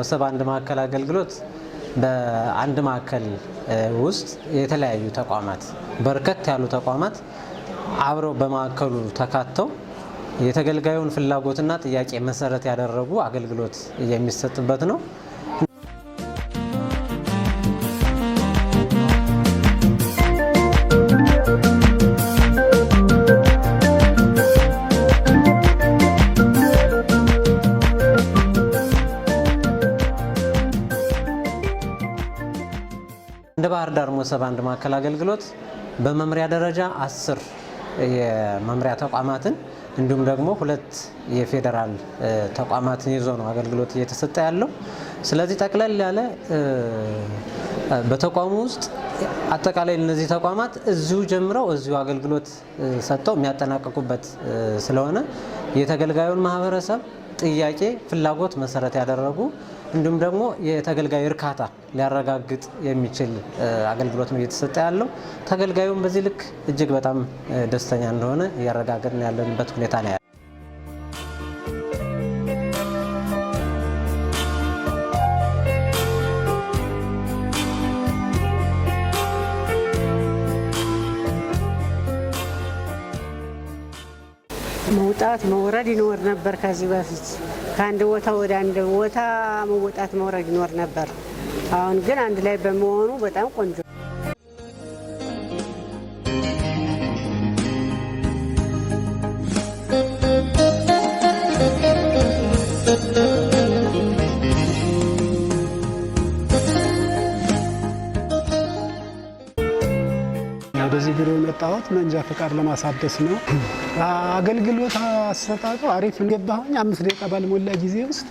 ሞሰብ አንድ ማዕከል አገልግሎት በአንድ ማዕከል ውስጥ የተለያዩ ተቋማት በርከት ያሉ ተቋማት አብረው በማዕከሉ ተካተው የተገልጋዩን ፍላጎትና ጥያቄ መሰረት ያደረጉ አገልግሎት የሚሰጥበት ነው። እንደ ባህር ዳር ሞሰብ አንድ ማዕከል አገልግሎት በመምሪያ ደረጃ 10 የመምሪያ ተቋማትን እንዲሁም ደግሞ 2 የፌደራል ተቋማትን ይዞ ነው አገልግሎት እየተሰጠ ያለው። ስለዚህ ጠቅለል ያለ በተቋሙ ውስጥ አጠቃላይ እነዚህ ተቋማት እዚሁ ጀምረው እዚሁ አገልግሎት ሰጥተው የሚያጠናቅቁበት ስለሆነ የተገልጋዩን ማህበረሰብ ጥያቄ ፍላጎት መሰረት ያደረጉ እንዲሁም ደግሞ የተገልጋዩ እርካታ ሊያረጋግጥ የሚችል አገልግሎት ነው እየተሰጠ ያለው። ተገልጋዩም በዚህ ልክ እጅግ በጣም ደስተኛ እንደሆነ እያረጋገጥን ያለንበት ሁኔታ ነው። መውጣት መውረድ ይኖር ነበር። ከዚህ በፊት ከአንድ ቦታ ወደ አንድ ቦታ መውጣት መውረድ ይኖር ነበር። አሁን ግን አንድ ላይ በመሆኑ በጣም ቆንጆ። ወደዚህ ቢሮ የመጣሁት መንጃ ፈቃድ ለማሳደስ ነው። አገልግሎት አሰጣጡ አሪፍ እንደባሁኝ 5 ደቂቃ ባልሞላ ጊዜ ውስጥ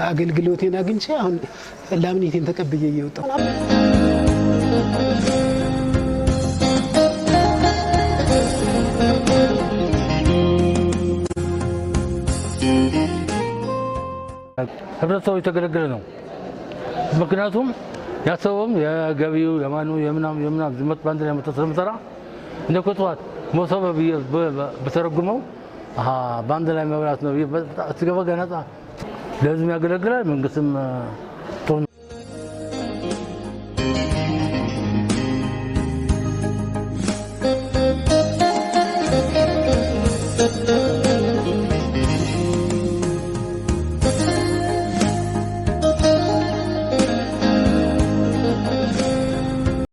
አገልግሎቴን አግኝቼ አሁን ላምኔቴን ተቀብዬ እየወጣሁ ነው። ህብረተሰቡ የተገለገለ ነው። ምክንያቱም ያሰበውም የገቢው የማኑ የምናም ዝመት ባንድ ላይ መተሰምሰራ እንደ ኮቷት ሞሰብ በተረጉመው ባንድ ላይ መብራት ነው። በጣም ገና ለህዝብ ያገለግላል። መንግስትም